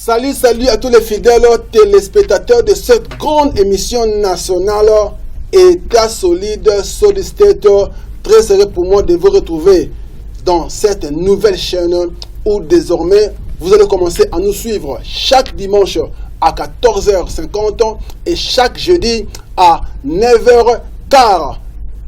Salut à tous les fidèles téléspectateurs de cette grande émission nationale État solide, Solid State. Très heureux pour moi de vous retrouver dans cette nouvelle chaîne où désormais vous allez commencer à nous suivre chaque dimanche à 14h50 et chaque jeudi à 9h15.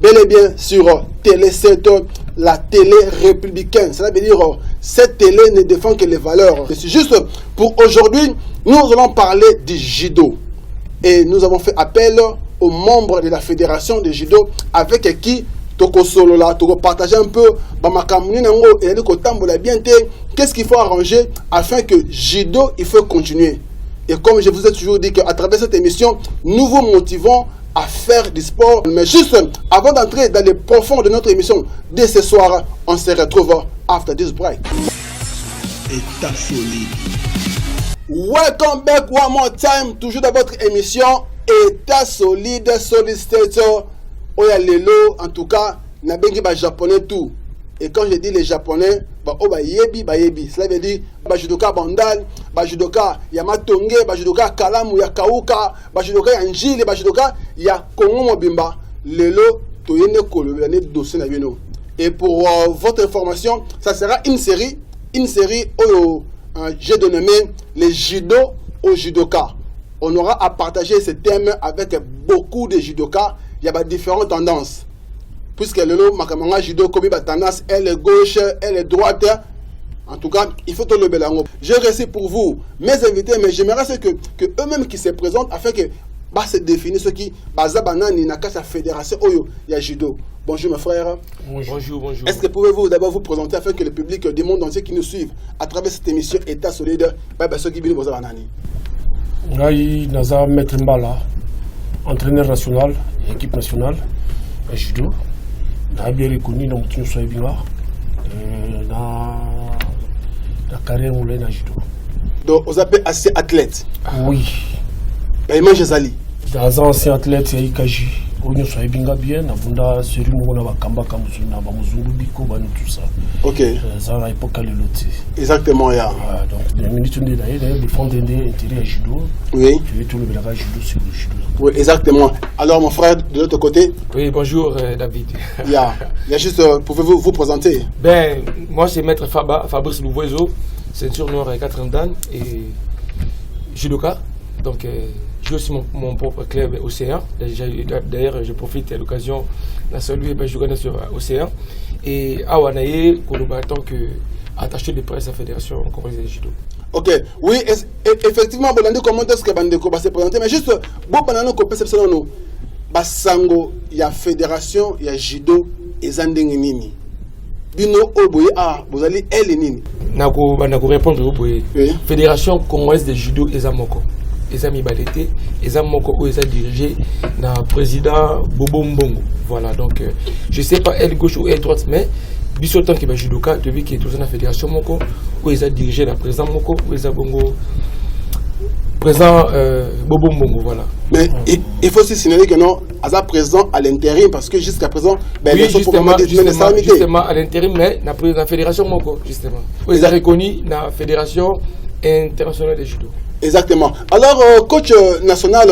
Bel et bien sur Télé 7, la télé républicaine. Cela veut dire cette télé ne défend que les valeurs. C'est juste pour aujourd'hui, nous allons parler du judo. Et nous avons fait appel aux membres de la fédération de judo avec qui toko solo là, toko partager un peu qu'est-ce qu'il faut arranger afin que judo il faut continuer. Et comme je vous ai toujours dit qu'à travers cette émission, nous vous motivons à faire du sport. Mais juste avant d'entrer dans les profonds de notre émission, dès ce soir, on se retrouve after this break. État solide. Welcome back one more time, toujours dans votre émission État solide, Solid State. Oya lelo, en tout cas, na bengi ba japonais tout. Et quand je dis les japonais, ba yebi, cela veut dire ba judoka bandal, ba judoka yamatonge, ba judoka kalamu ya kauka, ba judoka ya njili, ba judoka ya kongo mobimba. Lelo toyene kolobelane dossier na bino. Et pour votre information, ça sera une série où j'ai dénommé les judo au judoka. On aura à partager ce thème avec beaucoup de judokas. Il y a différentes tendances. Puisque le lot, makamanga judo, comme la tendance, elle est gauche, elle est droite. En tout cas, il faut tout le belango. Je récite pour vous mes invités, mais j'aimerais que eux-mêmes qui se présentent afin que se définissent ce qui bazabanani na kasa fédération oyo ya judo. Bonjour mes frères. Bonjour. Est-ce que pouvez-vous d'abord vous présenter afin que le public du monde entier qui nous suivent à travers cette émission État solide, ceux qui viennent bazabanani. Ngai naza maître Mbala, entraîneur national et équipe nationale à judo. Na bien reconnu dans mon soibinga na carrière moulin na judo. Donc vous appelez assez athlète. Oui. Ben image Zali. Dans ancien athlète ya Ikaji. Onyo soibinga bien na bunda seri mo na bakamba kamuzuna ba muzungu biko ba tout ça. OK. Ça à l'époque le loti. Exactement ya. Donc les minutes de d'ailleurs défendre intérêt à judo. Oui. Tu veux tout le bagage judo sur le judo. Oui, exactement. Alors mon frère de l'autre côté. Oui, bonjour David. Il y a juste pouvez-vous vous présenter? Ben moi c'est maître Fabrice Louvoiseau, ceinture noire et 4 dan et judoka. Donc j'ai aussi mon propre club Océan. D'ailleurs, je profite de l'occasion de saluer je sur Océan. Et Awanaye, en tant qu'attaché de presse à la Fédération congolaise de judo. Ok, oui, effectivement, comment est-ce que Bandeko va se présenter? Mais juste, Basango, il y a Fédération, il y a judo et Zandengini. Bino Oboye, vous allez Elenini. Je répondre au Oboye. Fédération congolaise de judo et Zamoko. Ezami Balete, Ezamoko où ils ont dirigé le président Bobo Mbongo. Voilà, donc je ne sais pas elle gauche ou elle droite, mais Bissotan qui va judoka, depuis qu'il est toujours dans la fédération Moko, où ils ont dirigé le président Moko, où ils ont Bongo, président Bobo Mbongo, voilà. Mais il faut aussi signaler que non, Aza présent à l'intérim, parce que jusqu'à présent, oui, justement à l'intérim, mais dans la fédération Moko, justement. Où ils ont reconnu la fédération internationale de judo. Exactement. Alors, coach national,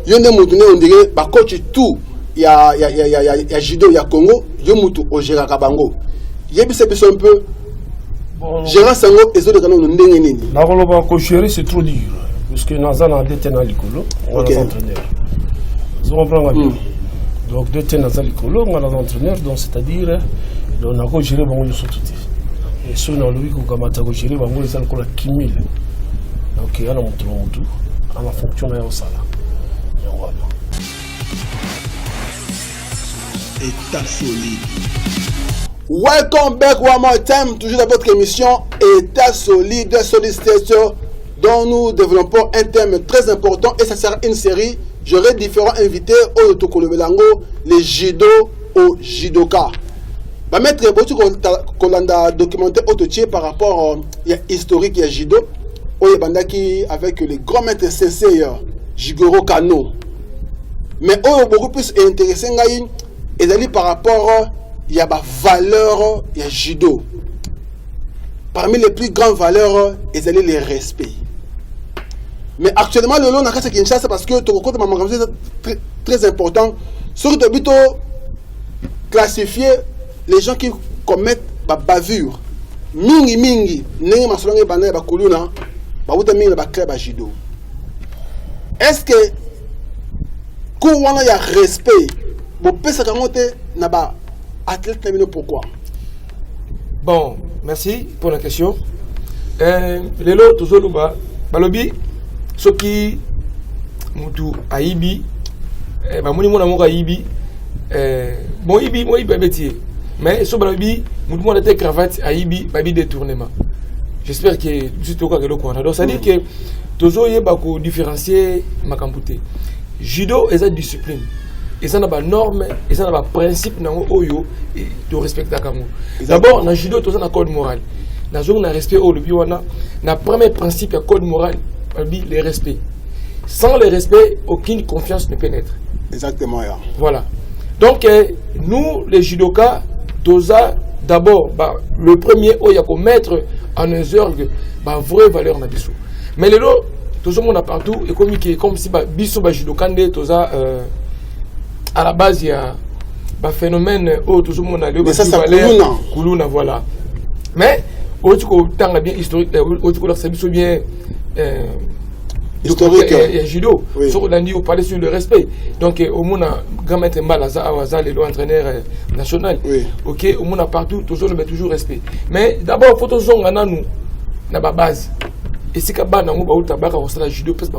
Yonde Moutoune, on dirait, coach tout, il y a judo, il y a Congo, Yomutu, au Gérard Kabango. Il y a un peu. Gérard Sango, et autres canons, nous n'engenini. La relève coach gérer, c'est trop dur. Parce que nous avons des ténors à l'école, on a des entraîneurs. Vous comprenez? Donc, deux ténors à l'école, on a des entraîneurs, donc c'est-à-dire, on a coach gérer, on a tout. Et ceux qui ont lui, on a coach gérer, on a encore la kimil. Donc, il y a un tout, à la fonction de la salle. État solide. Welcome back one more time, toujours dans votre émission État solide, Solid State, dont nous développons un thème très important et ça sera une série. J'aurai différents invités au Tokolobelango, les judo au judoka. Je vais mettre un documentaire autotier par rapport à historique et judo. Avec le grand maître sensei Jigoro Kano. Mais beaucoup plus intéressant par rapport il y a des valeurs, il y a judo. Parmi les plus grandes valeurs, il y a le respect. Mais actuellement, le lot n'a qu'à Kinshasa parce que ton compte est très important. Sur le but classifier les gens qui commettent la bavure. Mingi, n'est pas seulement banane ba kuluna, ba wuta mingi ba club judo. Est-ce que quand on a respect, bon pesa kamote na ba athlète na pourquoi? Bon, merci pour la question. Les lots toujours le bas, balobi, ce qui mutu aibi, moni mon amour aibi, bon ibi bébé mais ce balobi mutu mon était cravate aibi babi détournement. J'espère que juste au cas que le coin. Donc ça dit que toujours y a beaucoup différencier ma campouté. Judo est une discipline. Et ça n'a pas norme, et ça n'a pas principe dans oyo et de respecter la camoufle. D'abord, dans le judo, tout ça a code moral. Dans le respect au le biwana, le premier principe est code moral, le respect. Sans le respect, aucune confiance ne pénètre. Exactement. Yeah. Voilà. Donc, nous, les judokas, d'abord, le premier, il y a qu'on mettre en œuvre la vraie valeur dans le mais les lots, tout le monde a partout, et comme si biso judokande, tout ça, à la base, il y a un phénomène où tout le monde a mais ça, c'est Kuluna, voilà. Mais, au temps bien historique, au c'est bien historique. Et judo. Sur on dit, on parlait sur le respect. Donc, au monde a grand maître Mbalaza, les entraîneurs national. Ok, au monde a partout, toujours respect. Mais d'abord, il faut que nous na base. Et si kaba na ngo ba ko judo pes ba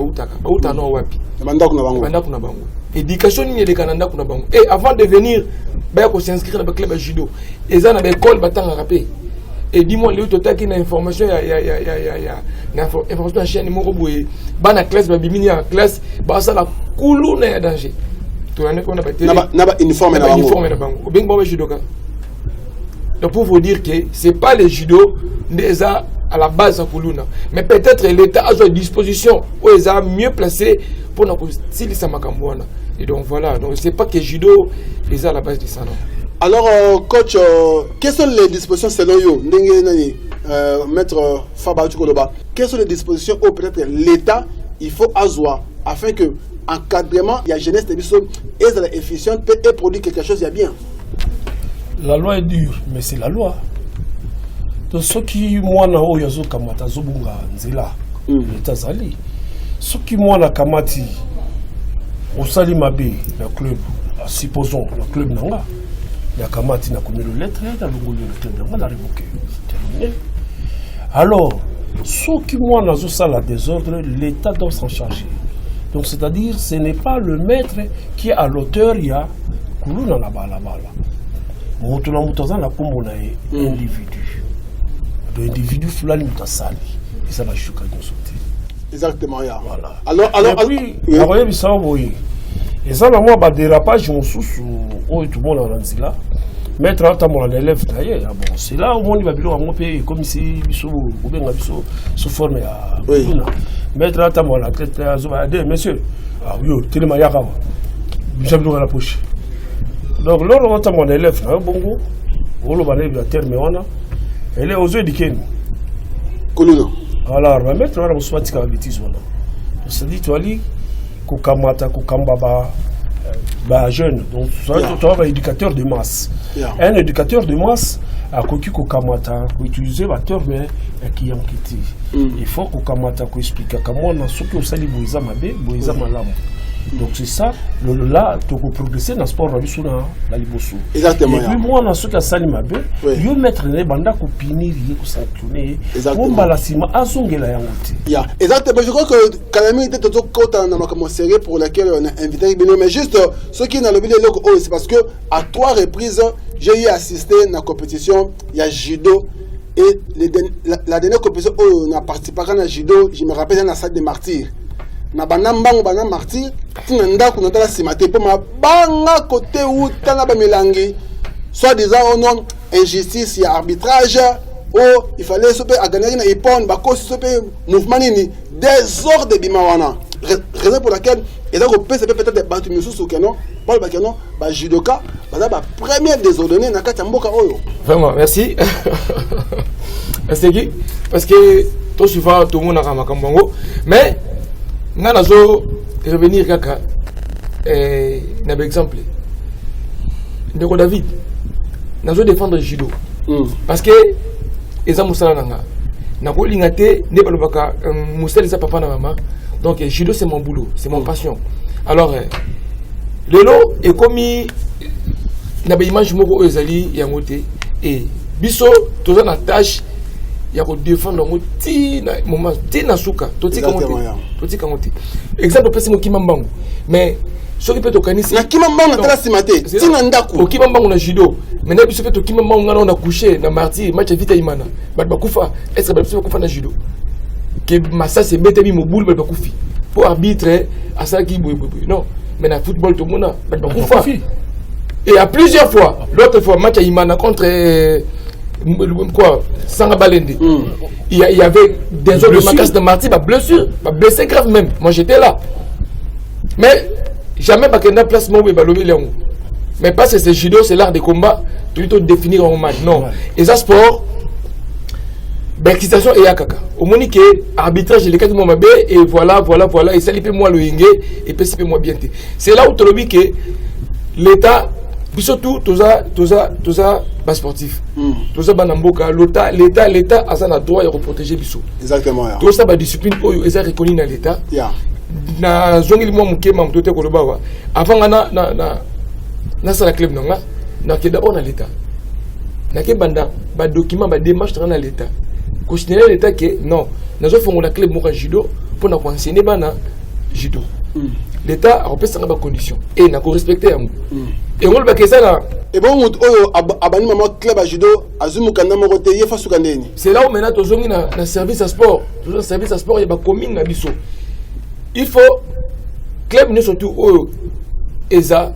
no wapi. Banda kuna bango. Éducation ni de kananda kuna bango. Et avant de venir ba ko s'inscrire dans le club judo. Et ça na ba école batanga rapé. Et dis-moi le total qui na information na information chaîne moko boye. Ba na classe ba bimini en classe ba ça la kulu na danger. To na ko na ba télé. Na ba uniforme na bango. Au bien bon judoka. Donc pour vous dire que c'est pas les judo déjà à la base à Kuluna. Mais peut-être l'État a à disposition où ils sont mieux placés pour nous style Samakambouana. Et donc voilà, donc c'est pas que judo les à la base du salon. Alors coach, quelles sont les dispositions selon vous, maître Fabadou Koloba, quelles sont les dispositions où peut-être l'État il faut avoir afin que encadrement, il y a jeunesse de biso et c'est efficient et produire quelque chose il y a bien. La loi est dure, mais c'est la loi. Donc ceux qui mwana oyo zo kamata zobunga nzela l'État zali ceux qui mwana kamati osali mabe na club supposons le club nanga ya kamati na komelo lettre na longolo le club nanga na révoqué terminé. Alors ceux qui mwana zo sala désordre, l'État doit s'en charger. Donc c'est-à-dire ce n'est pas le maître qui est à l'auteur, il y a kuluna na bala. Moto na mutoza na kombo na individu. L'individu fulani mutasali et ça va choquer nous sauter. Exactement, yeah. Voilà. Alors puis voyez ça voyez. Et ça là moi ba dérapage mon sous tout le monde en nzila. Mettre en temps mon élève taillé bon c'est là où on va bilo mon pays comme ici biso ou bien biso sous forme à Kuluna. Mettre en temps mon la tête azoba de monsieur. Ah oui, tellement ya ka. J'aime dans la poche. Donc là on entend mon élève là bongo. On le va le terme on a. Elle est aux yeux du Ken. Alors, ma maître, on va se faire des bêtises. C'est-à-dire, tu vas aller, Kukamata, Kukambaba, jeune. Donc, tu vas être un éducateur de masse. Un éducateur de masse, à Koki Kukamata, pour utiliser la terme qui est enquêté. Il faut Kukamata explique comment on a ce que vous allez Boïza Mabé, Boïza Malam. Donc c'est ça, là, tu peux progresser dans le sport, la libosu. Exactement. Et puis moi, dans ce cas, ça m'a bien, je mettre les bandes à copiner, à sanctionner, pour balasima, à zonger la yangote. Exactement. Je crois que Kalami était tout content dans ma série pour laquelle on a invité Bino. Mais juste, ce qui n'a le billet, c'est parce que à 3 reprises, j'ai eu assisté à la compétition, il y a judo. Et la dernière compétition où on a participé à judo, je me rappelle dans la salle des martyrs. Na banambango bana martyr tina ndako na tala simate po ma banga côté où tana ba melangi soit disant au nom injustice et arbitrage oh il fallait se à gagner na ipon ba ko se mouvement nini désordre bima wana raison pour laquelle et donc on peut peut-être des bantu mususu kenon Paul Bakeno ba judoka ba premier désordonné na kati mboka oyo. Vraiment merci. Parce que toi souvent tout le monde a makambango mais nga nazo revenir kaka na exemple ndeko David nazo défendre judo parce que eza musala nanga na ko lingate ne balobaka musala eza papa na maman donc judo c'est mon boulot, c'est mon passion. Alors lelo est commis na ba image moko ezali yango te et biso toza na tâche ya ko défendre ngo ti na moment ti na suka to ti kangote exemple pesi mo kimambango mais ce qui peut to kanisi na kimambango na tala simate ti na ndaku o kimambango na judo mais na biso peut to kimambango ngana na coucher na martyr match vita imana ba kufa est-ce que ba biso kufa na judo que massa c'est bête mi mobile ba kufi pour arbitre à ça qui non mais na football tout le monde ba kufa et à plusieurs fois l'autre fois match à imana contre quoi Sanga Balende il y avait des autres de Makas de Marty blessé grave même moi j'étais là mais jamais Bakenda place moi balobé Léon mais parce que c'est judo c'est l'art de combat tout le définir en match non et ça sport l'excitation et yakaka au monique arbitrage les quatre mois et voilà et ça lipe moi le hingé et puis c'est moi bien c'est là où tu le que l'état surtout tous ça bas sportif tous ça banamboka l'état a ça droit de protéger biso exactement tout ça ba discipline oyo eza reconnu dans l'état na zongi mo mukema mtote ko lobawa avant na sala club na ke d'abord na l'état na ke banda ba document ba démarche dans l'état considérer l'état que non nazo fongola club mo judo pour na enseigner bana judo l'état a repensé dans les conditions et n'a pas respecté et on le ça là et bon oyo abani maman club à judo azumu kanda mo côté yefa sukandeni c'est là où maintenant tozongi na service à sport toujours service à sport il y a ba commune na biso il faut club ne surtout oyo eza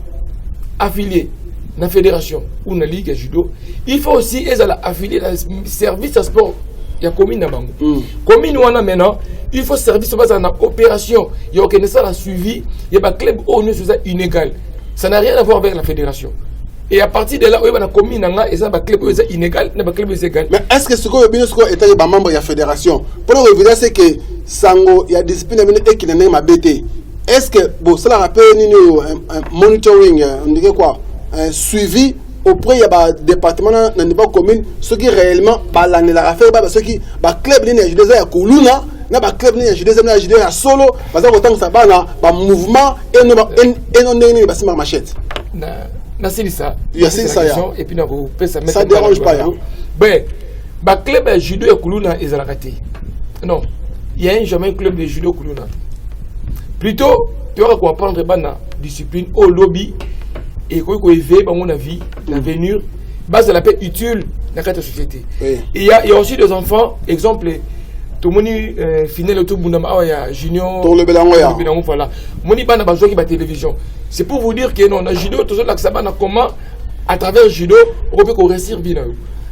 affilié na fédération ou na ligue à judo il faut aussi eza la affilié na service à sport il y a commune na bango commune wana maintenant il faut service base en opération il y a aucun ça la suivi il y a un club où nous sommes inégal ça n'a rien à voir avec la fédération et à partir de là où il y a une commune et ça un club où c'est inégal n'a pas club égal mais est-ce que ce que bien ce que état est membre de la fédération pour nous évidemment c'est que sango il y a discipline et qui n'est pas BT est-ce que bon cela rappelle un monitoring on dirait quoi un suivi auprès il y a des départements dans niveau commune ce qui réellement ba l'année la faire ba ce qui ba club ligne judo ya kuluna na ba club ligne judo na judo ya solo parce que autant ça ba na ba mouvement et non ndenge ba sima machette na c'est ça il c'est ça et puis na ko pesa mettre ça dérange pas ben ba club ya judo ya kuluna ezalakate non il y a jamais un club de judo kuluna plutôt tu vas comprendre bana discipline au lobby et quoi qu'on éveille dans mon avis l'avenir base de la paix utile dans la société il y a aussi des enfants exemple tout le monde final tout le monde a junior tout le bélangoya voilà moni bana bazo qui ba télévision c'est pour vous dire que non na judo tout ça là que ça bana comment à travers judo on peut réussir bien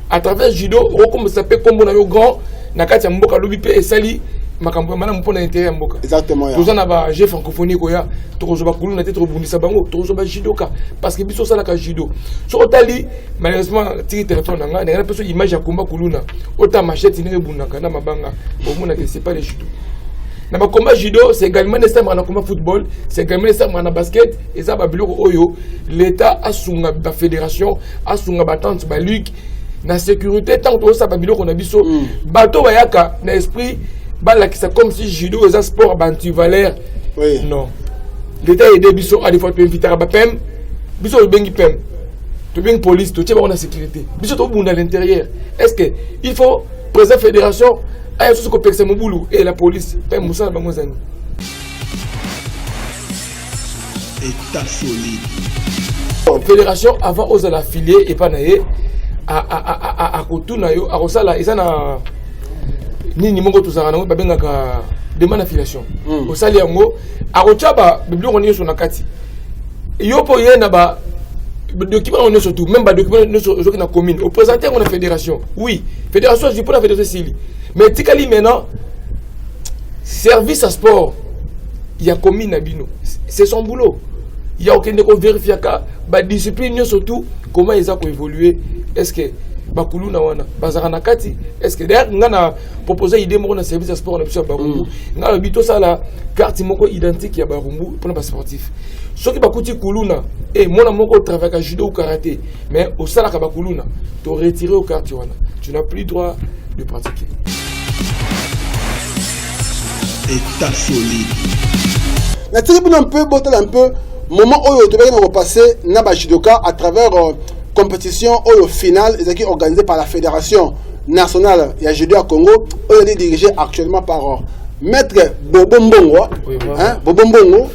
à travers judo on comme ça peut comme on a grand na kati ya mboka lobi pe esali makambo mana mpona intérêt ya mboka exactement ya toza na ba jeu francophonie koya tokozo ba kuluna te tobundisa bango tokozo ba judoka parce que biso sala ka judo so otali malheureusement tiki téléphone nanga na peso image ya komba kuluna ota machette ni bundaka na mabanga au mona que c'est pas le judo na ba combat judo c'est également nécessaire na combat football c'est également nécessaire na basket et ça ba biloko oyo l'état asunga ba fédération asunga ba tante ba ligue na sécurité tant que ça ba biloko na biso bato bayaka na esprit c'est comme si judo est un sport anti-valeur. Oui. Non. L'État est aidé biso à des fois de inviter à Bapem. Biso le bengi pem. Tu bengi police, tu tiens on a sécurité. Biso tout monde à l'intérieur. Est-ce que il faut président fédération à ce que personne mon boulot et la police pem moussa bangozani. État solide. Fédération avant aux affiliés et pas naé à kotuna yo à rosala et ça na nini mongo tuzanga nango babengaka demande affiliation osali yango akochaba biblio konyo so nakati yopo yena ba document on surtout même ba document no so na commune au présenter on la fédération oui fédération je pour la fédération civile mais tikali maintenant service à sport il y a commune abino c'est son boulot il y a aucun de vérifier ka ba discipline surtout comment ils ont évolué est-ce que bakuluna wana bazaka na kati est-ce que d'ailleurs nga na proposer idée moko na service de sport na biso barumbu nga bito sala carte moko identique ya barumbu pour les sportifs soki bakuti kuluna et mona moko travailler à judo ou karaté mais au sala ka bakuluna to retirer au carte wana tu n'as plus droit de pratiquer. État solide. La tribune un peu, un peu, moment où tu vas passer na judoka à travers compétition au final qui organisée par la fédération nationale de judo à Congo, où elle est dirigée actuellement par maître Bobo Mbongo, hein, Bobo Mbongo.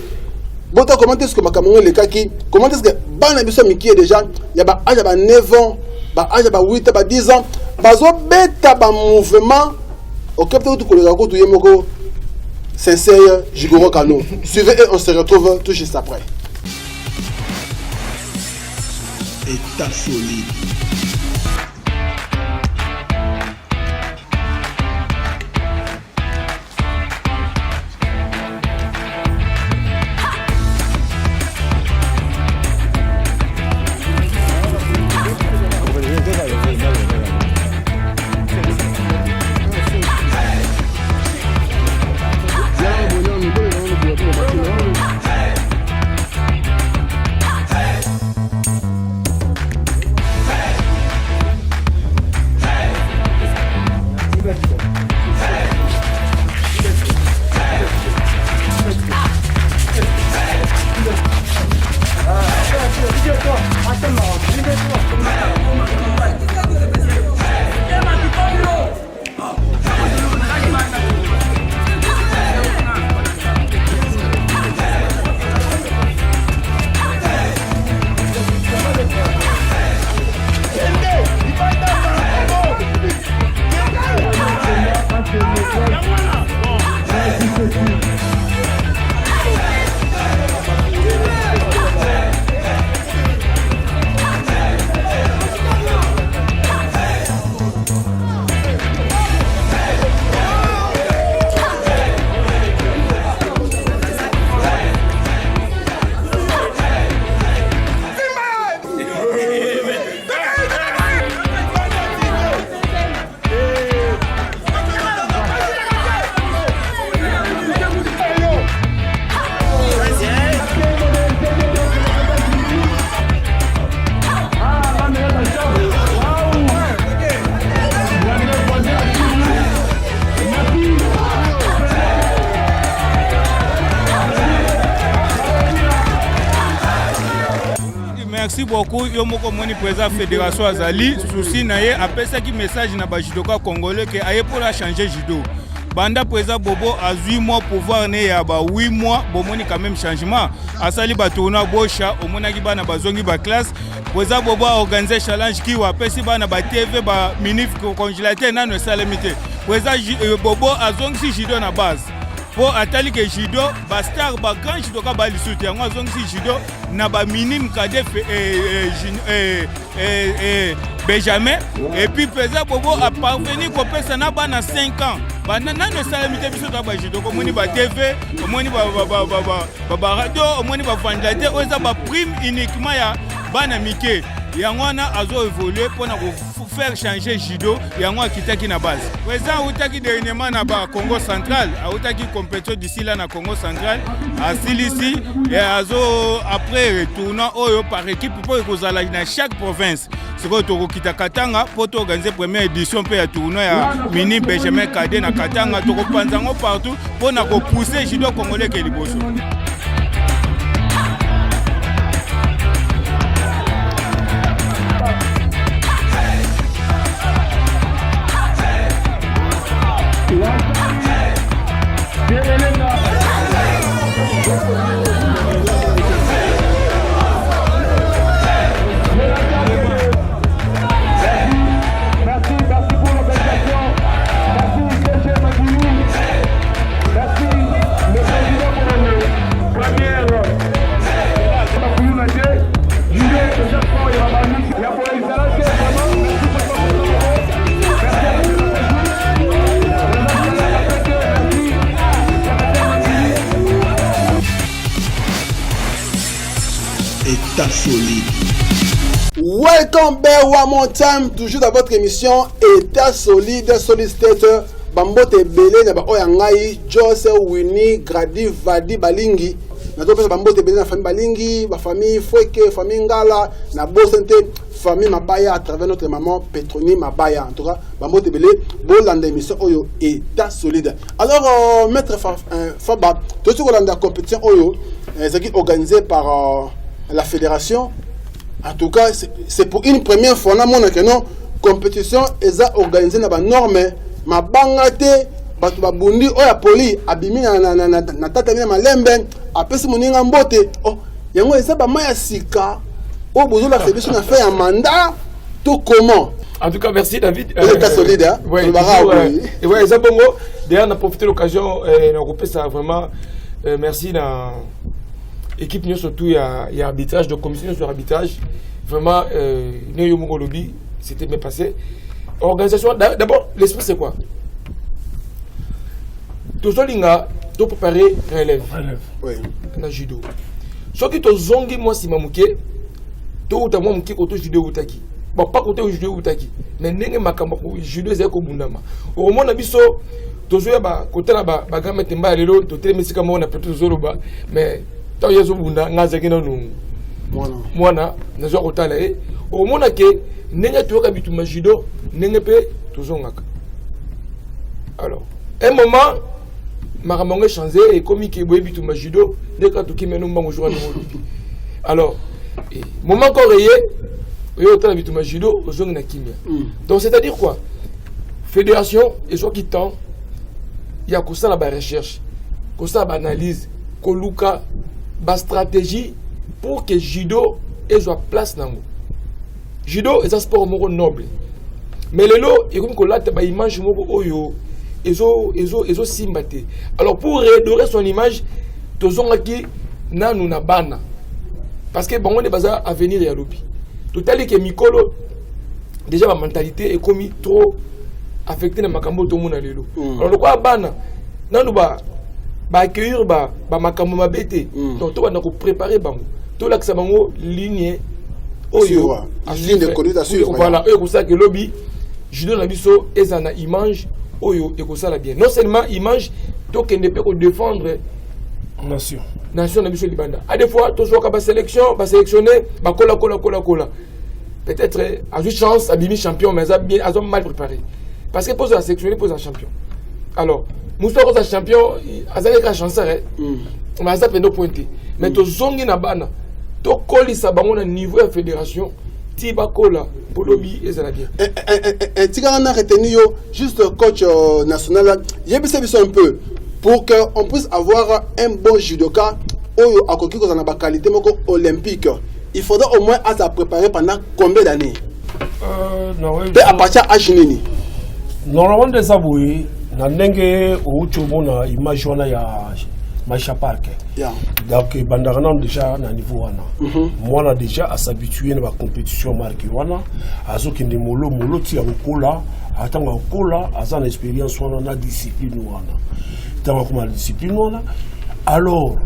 Comment est-ce que Makamongo le kaki, comment est-ce que Bana Biso Miki est déjà, il y a 9 ans, il y a 8 ans, 10 ans, bazo beta ba mouvement au capteur du Kologako du Yemoko. Sincère Jigoro Kano. Suivez et on se retrouve tout juste après. État solide. Merci beaucoup. Yo moko moni président fédération Azali souci na ye apesa ki message na ba judoka congolais que aye pour la changer judo. Banda président Bobo a 8 mois pouvoir ne ya ba 8 mois bomoni quand même changement. Asali ba tourna bosha omona ki bana bazongi ba classe. Président Bobo a organisé challenge ki wa pesi bana ba TV ba minif congélateur na no salamité. Président Bobo a zongi judo na base. Pour atali que judo ba star ba grand judoka ba lisuti yango azongisi judo na ba minime cadet Benjamin et puis président Bobo a parvenu ko pesa na bana 5 ans bana nano salamité biso ta ba judo ko moni ba TV ko moni ba radio ko moni ba ventilateur oza ba prime uniquement ya bana mike yango wana azo évoluer pour na faire changer judo yango akitaki na base président utaki dernièrement na ba Congo central utaki compétition d'ici là na Congo central asilisi et azo après retournant oyo par équipe pour kozala na chaque province siko toko kita Katanga pour organiser première édition pe ya tournoi ya mini Benjamin Cadet na Katanga toko panzango partout pour na ko pousser judo congolais ke liboso. État solide. Welcome back one more time, toujours dans votre émission État solide, solid state. Bambote belé na ba oyangai, Jose, Winnie, Grady, Vadi, Balingi. Na to pesa bambote belé na famille Balingi, ba famille Foueke, famille Ngala, na Bosente, famille Mabaya à travers notre maman Petroni Mabaya. En tout cas, bambote belé, bolanda émission Oyo État solide. Alors maître Faba, tout ce qu'on a dans la compétition Oyo, c'est organisé par la fédération. En tout cas, c'est pour une première fois que non compétition est organisée dans les normes. Ma bangate, batu babundi oya poli abimi na tata mina malembe apesi moninga mbote. Oh, yango eza ba maya sika. Oh, bozo la fédération a fait un mandat tout comment. En tout cas, merci David. État solide, hein. Ouais, ça bongo. D'ailleurs, on a profité de l'occasion on repère ça vraiment merci dans équipe nous surtout il y a arbitrage de commission sur arbitrage vraiment lobby c'était bien passé organisation d'abord l'esprit c'est quoi tout linga to préparer relève oui na judo ce qui to zongi moi si mamuke to utamwa muke ko to judo utaki bon pas côté judo utaki mais ndenge makambo judo zeko bundama au moins na biso tozoya ba côté na ba gamete mba lelo to telemesika mo na peut zoloba mais tant yezo bunda ngazaki na nu mwana nazo kotala au mona ke ndenge toka bituma judo ndenge pe tozongaka alors un moment maramonge changer et comme ke boye bituma judo ndeka to kimeno mbango jour na molobi alors moment coreyé yo tala bituma judo ozong na kimia donc c'est à dire quoi fédération et soit qui tend il y a ça la recherche ça ba analyse ko luka ba stratégie pour que judo ait soit place nango. Judo est un sport moko noble. Mais le lot est comme que là ba image moko oyo ezo simbate. Alors pour redorer son image tozonga ki nanu na bana. Parce que bon on est basé à venir ya lobi. Totali que mikolo déjà ma mentalité est comme trop affecté na makambo to mona lelo. Alors le quoi bana nanu ba accueillir ba makambo mabete donc to na ko préparer bango to la que ça bango ligne oyo ligne de conduite à suivre voilà et pour ça que lobby judo na biso ezana image oyo et ça la bien non seulement image to kende pe ko défendre nation na biso libanda à des fois to soka ba sélectionner ba kola peut-être a juste chance abimi champion mais a bien a mal préparé parce que pose la sélectionner pose un champion alors Moussa Rosa champion, azalé ka chanceur mais ça peut nous pointer mais to zongi na bana to koli sa bango na niveau de fédération ti ba kola polobi ezala bien tika na retenu yo juste coach national yebisa biso un peu pour que on puisse avoir un bon judoka oyo akoki ko na ba qualité moko olympique il faudra au moins à préparer pendant combien d'années non oui à partir à Chinini normalement des aboués na ndenge ouchomona image wana ya Maisha Park. Donc bandana déjà na niveau wana. Moi là déjà à s'habituer na compétition marquée wana, azokende molo ti akola, atanga kola, azana expérience wana na discipline wana. Tanga comme discipline wana. Alors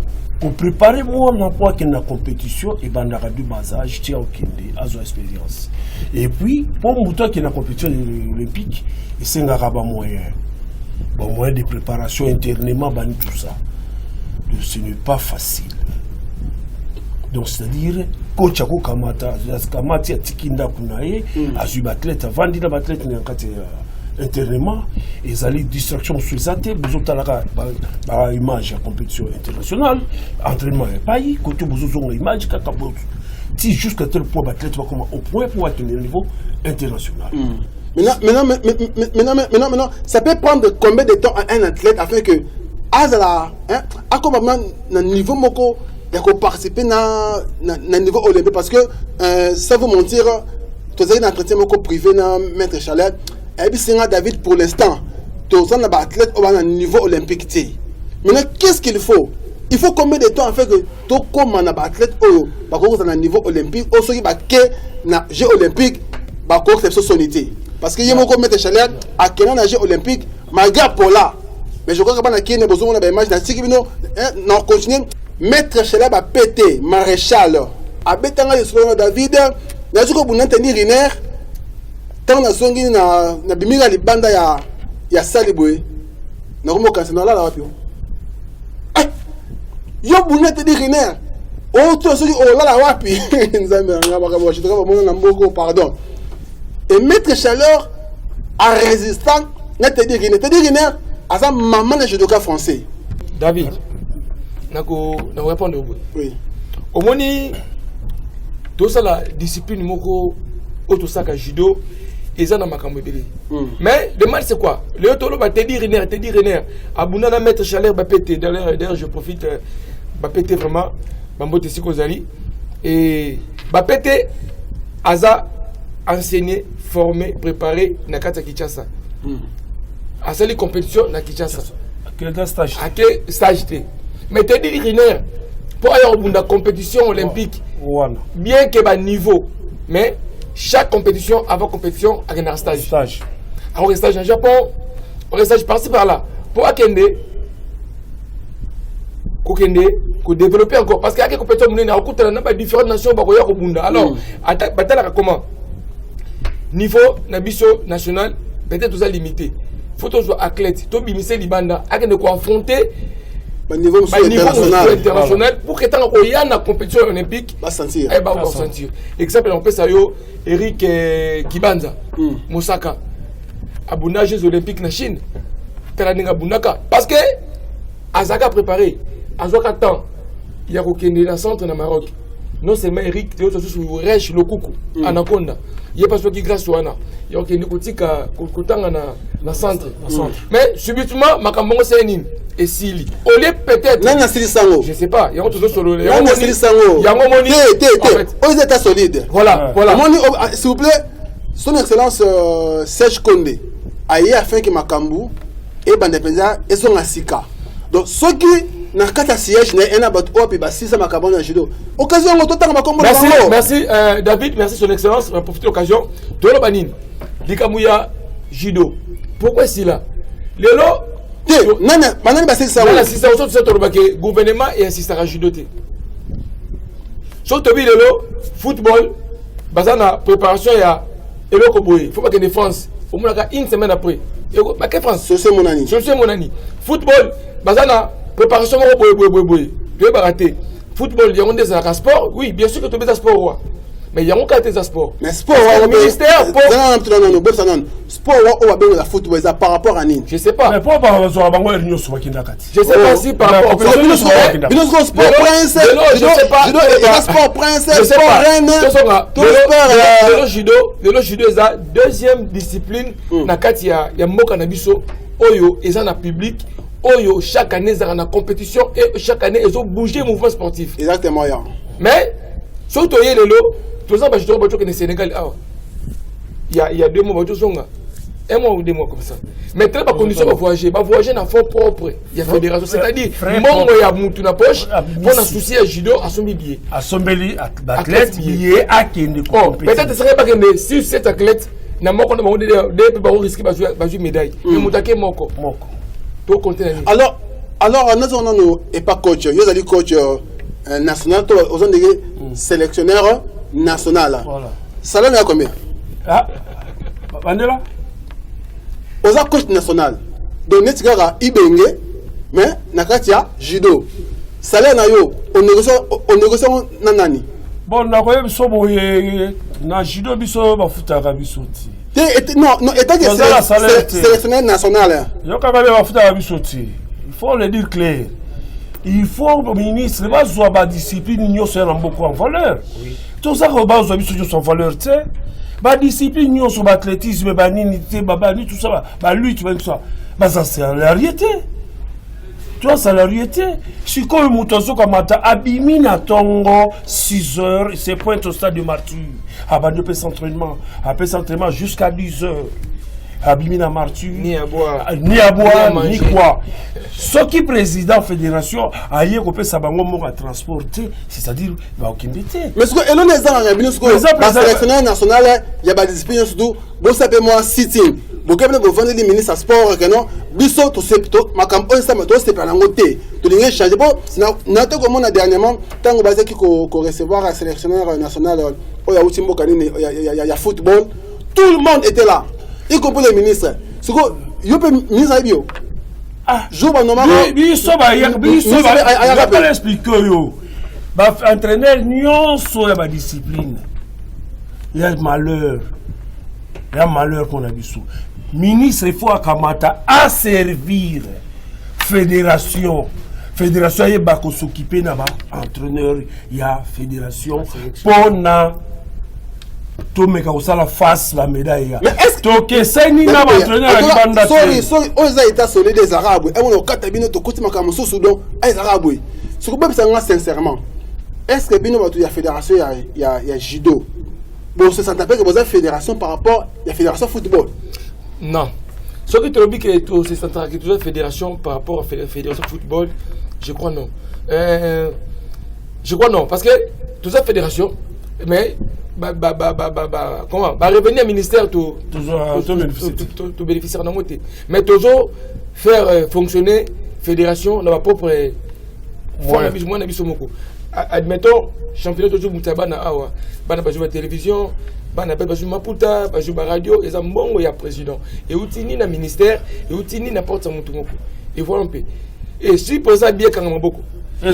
pour préparer moi na pour que na compétition et bandaka du basage ti okende azo expérience. Et puis pour muto qui na compétition olympique, il sengaka ba moyen. Bon moyen de préparation internement bani tout ça. Ce n'est pas facile. Donc c'est-à-dire coach ako kamata kamati atikinda kunaye azu athlète vandi na athlète na kati internement ezali distraction sur les athlètes bozotala ba image à compétition internationale entraînement pays côté bozozonga image kaka ti jusqu'à tel point athlète va comment au point pour atteindre le niveau international. Maintenant, ça peut prendre combien de temps à un athlète afin que Azala, à comment un niveau moko, il y a participer na niveau olympique parce que ça vous mentir, tous les entretiens moko privé na maître Chalet, et puis c'est David pour l'instant, tous les athlètes au niveau olympique. Maintenant, qu'est-ce qu'il faut? Il faut combien de temps afin que tout comme un athlète au niveau olympique, au qui va na jeux olympiques, bah quoi que c'est sonité. Parce que yemoko mettre Chalet à quel jeux olympique, malgré pour là. Mais je crois que pendant qu'il y a besoin d'image dans ce qui non continue mettre Chalet va péter maréchal à Betanga de David nazo ko buna tenir riner tant na songi na bimira libanda ya salibwe na komo kansana la wapi yo buna tenir riner autre soki la wapi nzambe nga baka bo chitoka ba mona na mboko pardon et mettre chaleur à résistant na tenir riner asa maman na judoka français David nako na répondre au bout oui au moni tout ça la discipline moko auto saka judo ils en a makambo ebele mais le mal c'est quoi le tolo ba te dire riner abuna na mettre chaleur ba péter d'ailleurs je profite ba péter vraiment ba mbote sikozali et ba péter aza enseigner former préparer na kata Kinshasa à cette compétition na Kinshasa quel stage stage mais te dire riner pour aller au la compétition olympique bien que bas niveau mais chaque compétition avant compétition a un stage alors stage en Japon on stage par-ci par-là pour akende ko développer encore parce qu'il y a quelques compétitions menées au coûte na différentes nations ba koya ko bunda alors batala comment niveau na biso national peut-être tout ça limité faut toujours athlète to bimise libanda akende ko affronter niveau international pour que tant qu'il y a une compétition olympique va sentir sentir exemple on peut ça yo Eric Kibanza Mosaka abuna Jeux olympiques na Chine telaninga bunaka parce que azaka préparé azaka temps il y a aucun dans centre na Maroc non seulement Eric Théo sur Reich le coucou Anaconda il y a pas qui grâce au ana il y a aucun kotika kotanga na centre mais subitement makambo c'est nini et Sili au lieu peut-être non Sili Sango je sais pas il y a autre chose sur le non Sili Sango il y a moni aux états solides voilà moni s'il vous plaît son excellence Serge Condé aye afin que makambu et bandepenza et son asika donc ceux qui na kata siège na ena bat opi ba sisa makambo na judo occasion ngo totanga makombo merci David merci son excellence on va profiter l'occasion de lo banine likamuya judo pourquoi c'est là lelo nana manani ba sisa la sisa auto c'est le gouvernement et assistant à judo té surtout lelo football bazana préparation ya eloko boy faut pas que défense au moins une semaine après ba que France c'est mon ami football bazana préparation boy tu es baraté football il y a des sport oui bien sûr que tu es sport mais il y a encore des sports mais sport ministère sport ou la football ça par rapport à Nîmes je sais pas mais pour par rapport à bango réunion sur Kinda Kati je sais pas si par rapport au sport prince je sais pas sport prince sport reine tout sport le judo est la deuxième discipline na kati ya mboka na biso oyo eza na public oyo chaque année ils ont une compétition et chaque année ils ont bougé le mouvement sportif exactement yeah. mais surtout il y a le lot tout ça je dois dire que le Sénégal il y a 2 mois un mois ou 2 mois comme ça maintenant la condition de voyager dans fonds propre il y a fédération c'est-à-dire mon il y a mutu na poche pour un souci à judo à son billet à son billet athlète billet à kende peut-être serait pas que 6 7 athlètes na moko na bango de ba risquer ba jouer médaille mais mutake moko alors nous on n'est pas coach vous allez coach national aux sélectionneur national voilà salaire à combien Mandela aux coach national donc net gara ibenge mais nakatia judo salaire na yo on négocie nani bon na koye biso boye na judo biso bafutaka biso ti non, état que sélectionneur national. Il faut le dire clair. Il faut le ministre, il faut la discipline, il faut beaucoup en valeur. Tout ça, il faut en valeur. La discipline, il faut l'athlétisme, tout ça, lutte, tout ça. Ça, c'est la réalité. Tu vois, salariété. Si comme Moutozo Kamata Abimina Tongo 6 heures, c'est pointe au stade de Martyr. Abandonné peut s'entraînement. Après s'entraînement jusqu'à 10 heures. Abimina Martyr. Ni à boire, ni quoi. Ce qui président fédération a eu coupé sa bango à transporter, c'est-à-dire il va aucun bêté. Mais ce que Elon est dans la sélectionneur national, il y a des disciplines surtout. Bon, ça fait moi sitting. bokebene bovandeli ministre sport que non biso to septo makambo ensemble to sepla nango te to lingi changer bon na te comme on a dernièrement tango bazaki ko recevoir un sélectionneur national oya utimbo kanini ya football, tout le monde était là y compris le ministre siko yo pe ministre bio ah jour ba normal biso ba expliquer yo ba entraîneur nyonso ya ba discipline il y a malheur qu'on a biso ministre il faut akamata à servir fédération y ba ko s'occuper na ba entraîneur ya fédération pona to meka osala face la médaille mais est-ce que c'est ni na ba entraîneur ya banda sorry oza état solide des arabes et on okata bino to kotima kamoso soudan ay arabes ce que peut ça sincèrement est-ce que bino ba to ya fédération ya judo bon c'est ça t'appelle que vous avez fédération par rapport à la fédération football non ce que tu as dit que c'est ça que tu as fédération par rapport à la fédération football je crois non parce que toute cette fédération mais comment revenir au ministère tout bénéficiaire d'un côté mais toujours faire fonctionner fédération dans ma propre admettons championnat toujours mutaba na awa bana ba jouer télévision bana ba jouer maputa ba jouer radio et ça mbongo ya président et outini na ministère et outini na porte mutu moko et voilà un peu et si pour ça bien quand maboko na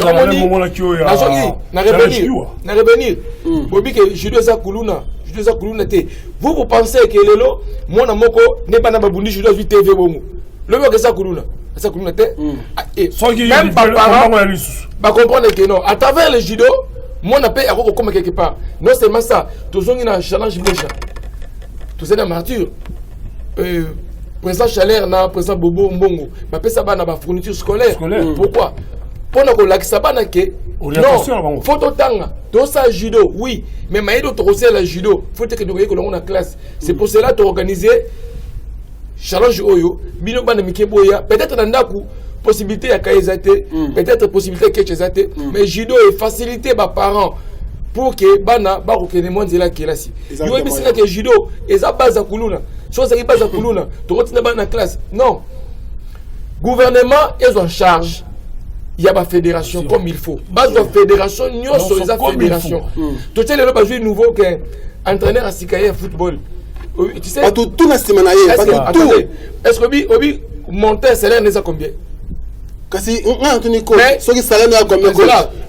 revenir bobi que judo za kuluna te vous pensez que lelo mona moko ne bana ba bundi judo TV bomo le moko ça kuluna te et même papa ba comprendre que non à travers le judo mon appel à comme quelque part non seulement ça toujours une challenge déjà tout c'est un martyr président Chalère na président Bobo Mbongo ba pesa bana ba fourniture scolaire pourquoi pour na ko lakisa bana ke non faut tanga to ça judo oui mais maïdo to aussi la judo faut que tu on a classe c'est pour cela tu organiser challenge oyo bino bana mikeboya peut-être na ndaku possibilité à Kaizate, peut-être possibilité à Kechezate, mais judo est facilité par parents pour que bana ba kokene monzela kelasi. Yo ebisina que judo eza base à kuluna. Chose qui base à kuluna, to retina bana classe. Non. Gouvernement est en charge. Il y a ma fédération comme il faut. Base de fédération, nous sommes la fédération. Tout est le bas nouveau qu'un entraîneur à Sikaye football. Tu sais tout na simanaye, est-ce que obi monter salaire n'est combien? Kasi on tuni ko so ki salaire na combien ko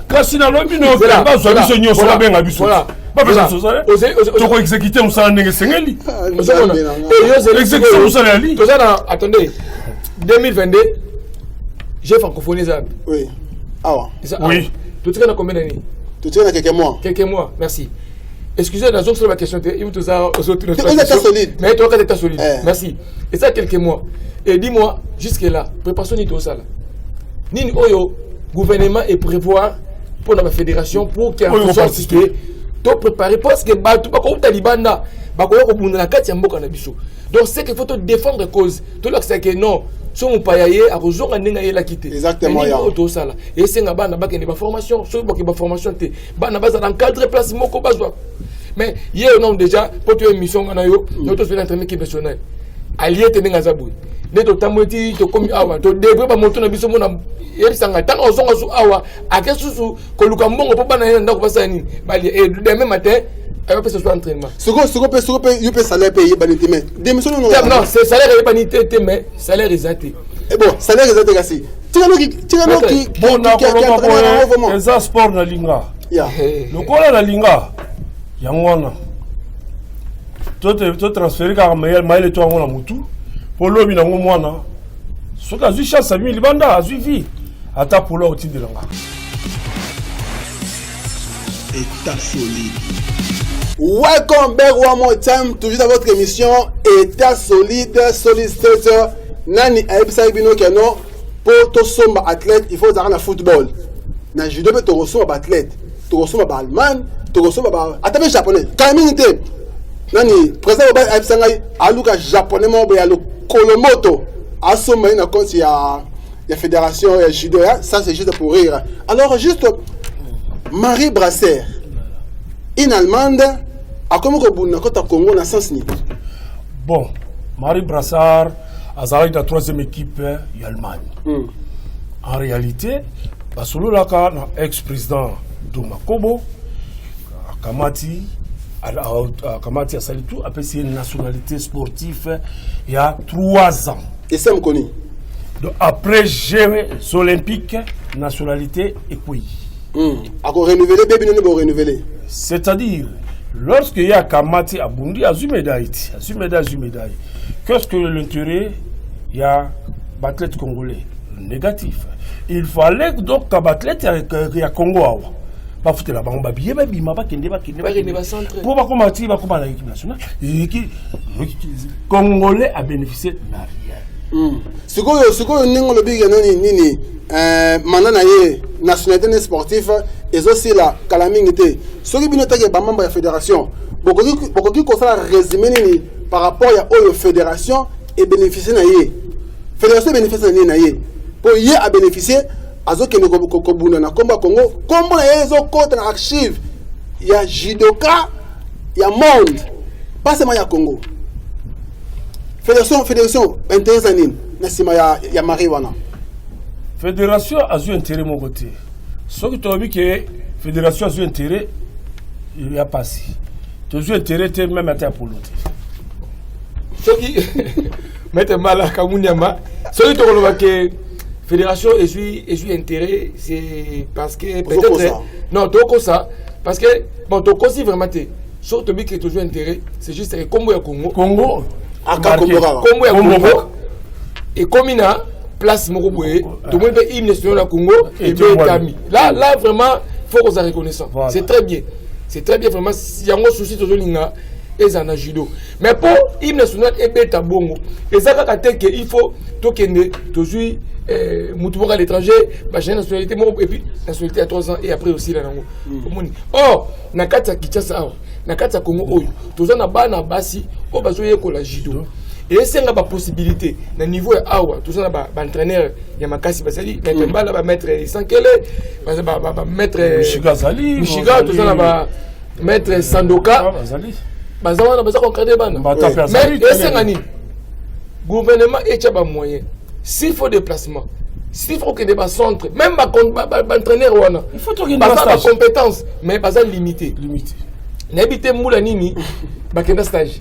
kasi na lobi no ba zo biso nyoso ba benga biso ba pesa so ça to ko exécuter musala ndenge sengeli exécuter musala ali to ça attendez 2022 j'ai francophonie ça oui oui tout ça na combien d'années tout ça na quelques mois merci excusez la zone sur ma question il vous tout ça aux autres solide mais toi quand tu es solide merci et ça quelques mois et dis-moi jusque là préparation ni tout ça là ni oyo gouvernement et prévoir pour la fédération pour qu'il y ait un participer to préparer parce que bato ba ko talibanda ba ko bunda na kati ya mboka na biso donc c'est qu'il faut te défendre cause tout là c'est que non so mo payaye a kozonga ndinga yela kité exactement ya to sala et c'est nga bana ba kende ba formation so ba ke ba formation te bana ba za dans cadre place moko bazwa mais hier non déjà pour tu émission na yo to fait l'entraînement équipe nationale allié te ndinga zabui ne to tamoti to komi awa to debwe ba moto na biso mona yerisanga tanga ozonga su awa akesusu ko luka mbongo po bana ndako basa nini bali et demain matin elle peut se faire entraînement soko you peut salaire payer banité mais démission non non c'est salaire et banité mais salaire exacté et bon salaire exacté kasi tirano qui bon na ko eza sport na linga le kola na linga yangwana to transférer ka maile to ngona mutu pour lobi na ngomwana soki azwi chance abi libanda azwi vie ata pour lo otindelanga État solide. Welcome back one more time toujours dans votre émission État solide State nani aibisa bino keno pour to somba athlète il faut zara na football na judo be to resomba athlète to resomba ba allemand to resomba ba atabe japonais kamingite nani président ba aibisa ngai aluka japonais mo be alu Kolomoto a sommet na compte ya fédération judo ça c'est juste pour rire alors juste Marie Brasser une allemande a comment ko buna ko ta Congo na sens ni bon Marie Brassard azalaki la 3e équipe d'Allemagne. En réalité, basololaka na ex-président Duma Kobo Kamati a sali tout après c'est une nationalité sportive il y a 3 ans. Et ça me connaît. Donc après Jeux olympiques, nationalité et pays. Encore renouveler, bébé non renouveler. C'est-à-dire, lorsqu'il y a Kamati à Bundi, à Zumédaï. Qu'est-ce que l'intérêt? Il y a l'athlète congolais négatif. Il fallait donc qu'un athlète il y a Congo. Pas foutre la bamba bien, mais il m'a pas qu'il pour pas combattre, il va combattre l'équipe nationale. Congolais a bénéficié de rien. Ce que nous le big nini manana ye nationalité sportive et aussi la calamité. Ce qui bien que ba membre de la fédération, beaucoup qui ça résumé nini par rapport à la fédération et bénéficier na ye. Fédération bénéficier na ye. Pour y a bénéficier azoke ne kobuna na komba Congo kombo na yezo côté na archive ya judoka ya monde pas seulement ya Congo fédération intéressant nini na sima ya marijuana fédération a eu intérêt mon côté ce que tu as vu que fédération a eu intérêt il y a passé tu as eu intérêt même à ta politique ce qui mette mal à Kamunyama ce qui te voit que fédération et suis intérêt c'est parce que peut-être non donc ça parce que bon donc aussi vraiment surtout que toujours intérêt c'est juste que Congo ya Congo et comme il a place moko boye tout le monde peut hymne national Congo et bien Tami là vraiment faut qu'on soit reconnaissant c'est très bien vraiment il y a un souci toujours linga et ça na judo mais pour hymne national et beta bongo et ça que il faut tokende toujours Moutouboka à l'étranger, j'ai une nationalité, et puis nationalité à 3 ans, et après aussi là. Oh, Nakata Kichasa, Nakata Congo, tout ça n'a pas na basi, au basoye ko la judo. Et c'est la possibilité, na niveau awa, tout ça n'a pas entraîneur, Yamakasi Basali, Mbala va mettre Sankele, va mettre Michiga, tout ça n'a pas mettre Sandoka, Bazawa n'a pas encore mais c'est Nani, gouvernement et tchaba moyen. S'il faut déplacement, s'il faut que des centres, même entraîneur il faut qu'il y ait des compétences, mais pas limité. N'habitez Moulanini, bakenda stage.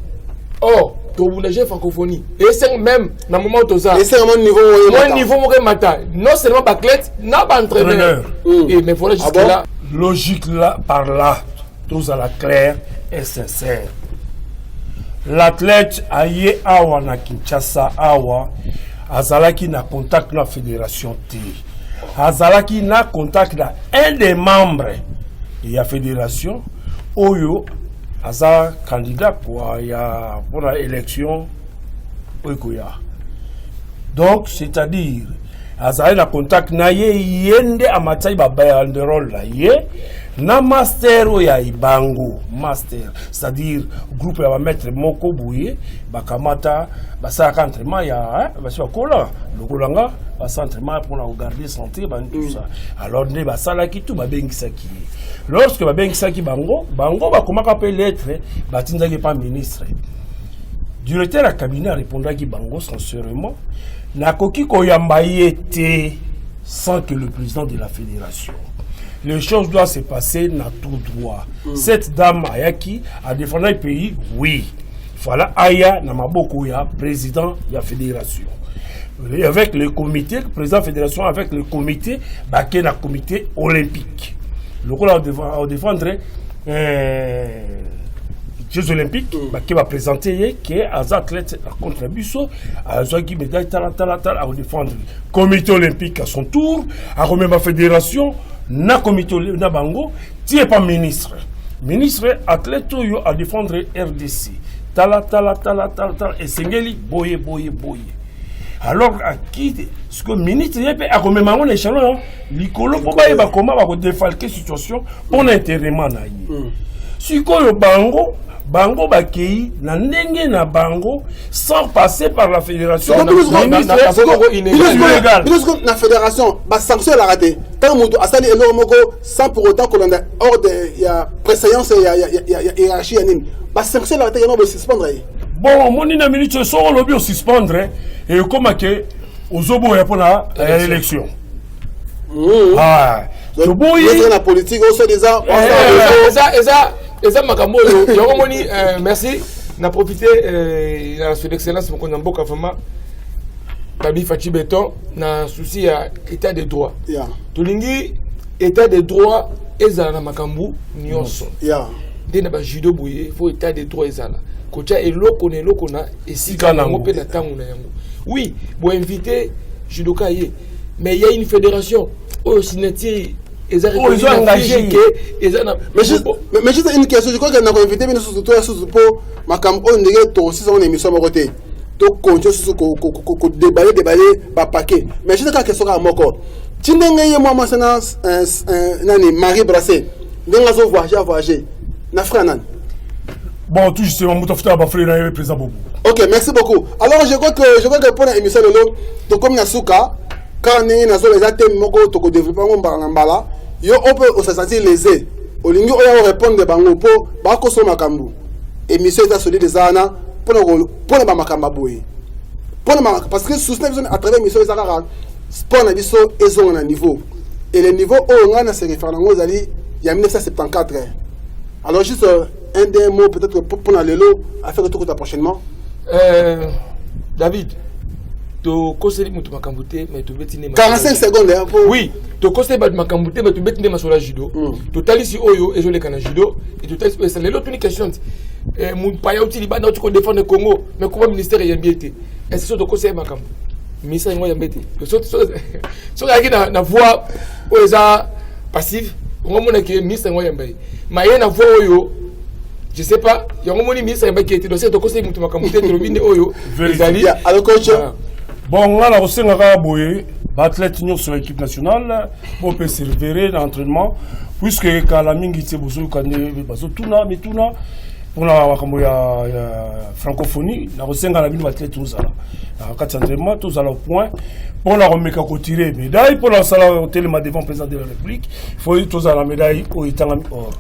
Or, tu as francophonie. Et c'est même dans le moment où tu as. Et c'est un niveau matin. Non seulement baklet, non pas entraîneur. Et mais voilà jusque là. Logique là, par là, tout à la claire et sincère. L'athlète aye awa na Kinshasa awa. Azalaki na contact na fédération T. Azalaki na contact na un des membres de la fédération. Oyo aza candidat pour la élection. Donc c'est-à-dire azalaki na contact na yende amatai ba banderole la ye na master ya Ibango master c'est-à-dire groupe ya ba maître moko bouye bakamata basaka entraînement ya basi bakola lokolanga basa entraînement pour la garder santé tout ça alors ne basalaki tout babengisaki lorsque babengisaki bango bakomaka pe lettre batinzaki pas ministre directeur à cabinet répondaki bango sincèrement nakoki koyamba yete sans que le président de la fédération. Les choses doivent se passer dans tout droit. Cette dame Ayaki a défendu le pays, oui. Voilà Aya Namaboko ya président de la fédération. Et avec le comité, le président de la fédération, avec le comité, baké na comité olympique. Le rôle à défendre Jeux olympiques, qui va présenter qui est un athlète contre Busso, à Zouagi médaille à défendre le comité olympique à son tour, à remettre la fédération, na comité olympique, na bango, tu n'es pas ministre. Ministre athlète à défendre RDC. Tala, et Sengeli, boye. Alors, à qui, ce que le ministre a remis mon échelon, l'icolo, pour pas y avoir comment va défalquer situation, on a intérêt à si le bango bakei na ndenge na bango sans passer par la fédération la fédération ba sanction la raté tant moto asali enormoko sans pour autant que l'on a hors de ya préséance ya hiérarchie anime ba sanction la raté no ba suspendre bon moni na minute so on lobby au suspendre et comme que ozobo ya pona élection donc la politique aussi déjà eza makambo yo moni merci na profiter na son excellence mon konamboka vraiment Babi Fachi Beton na souci à état de droit tolingi état de droit ezala na makambu nyonso ndena ba judo boye faut état de droit ezala kocha eloko na esika na ngope na tangu na yango oui bo inviter judoka ye mais il y a une fédération au signature ils ont engagé mais juste une question, je crois qu'on a invité mais surtout pour ma cam on dirait toi aussi son émission à côté donc continuer sur déballer ba paquet mais juste une question à moko tindenge moi sana nani Marie Brassé ndenga zo voyager na frère. Bon, tout justement, Moutafta va faire le président Bobo. Ok, merci beaucoup. Alors, je crois que pour l'émission de l'eau, tout comme Nasuka, quand on est dans les athèmes, on peut développer un barambala, on peut se sentir lésé. Au lieu de répondre à Bangopo, Bakoso Makambu. Émission est solide des Zana pour le Makamaboué. Parce que sous à travers l'émission des Zara, sport na biso est à un niveau. Et le niveau où on a se réfère à il y a 1974. Alors, juste un des mots peut-être pour aller l'eau à faire le tour prochainement. David, tu conseilles de m'accompagner, mais tu veux 45 secondes. Oui, tu conseilles de m'accompagner, mais tu veux tenir ma judo. Tu t'as ici Oyo et je l'ai canné judo. Et tu t'as c'est l'autre question. Mon paya outil liba tu peux défendre le Congo, mais comment le ministère est bien été. Est-ce que tu conseilles ma camp? Ministère est bien été. Si on a une voix où ils sont passifs, on a que ministère est bien. Mais il y a une voix Oyo. Je sais pas, il y a un moment qui était dans cette conseil de Makamouté, de l'Obine Oyo. Alors, coach, bon, là, on s'est engagé athlète sur l'équipe nationale pour persévérer dans l'entraînement, puisque quand la mingi était besoin de tout na, mais tout na, pour la francophonie, la recette à la ville athlète tout ça. La carte d'entraînement, tout ça au point. Pour la remettre à tirer médaille, pour la salle téléma devant le président de la République, il faut tout ça la médaille au état or.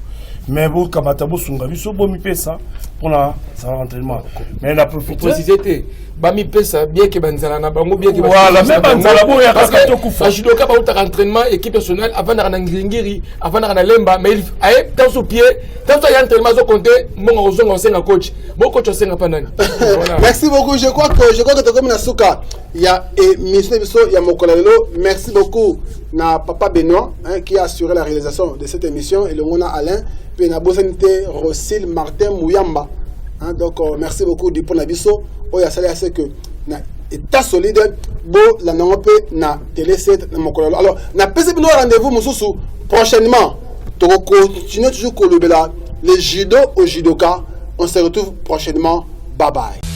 Mais vous, Kamatabo Sungaviso, bon, mi pesa pour la entraînement. Mais la profité, Bami pesa, bien que Banzala n'a pas bien que voilà, même Banzala, parce que tu as judoka par entraînement, équipe personnelle, avant d'aller en Ngingiri, avant d'aller en Lemba, mais il est dans son pied, dans son entraînement, au compte, mon ozon, on sait un coach. Mon coach, on sait un panani. Merci beaucoup. Je crois que tu es comme Nasuka. Il y a Michel Bisso, il y a Mokolalo. Merci beaucoup à Papa Benoît qui a assuré la réalisation de cette émission et le Mona Alain. Puis na Bosanité Rossil Martin Mouyamba. Donc merci beaucoup du pont Nabiso. Oh ya sala c'est que na état solide bo la n'ope na télé 7 na Mokolalo. Alors na pese bino rendez-vous mususu prochainement. To continuer toujours kolobela les judo au judoka. On se retrouve prochainement. Bye bye.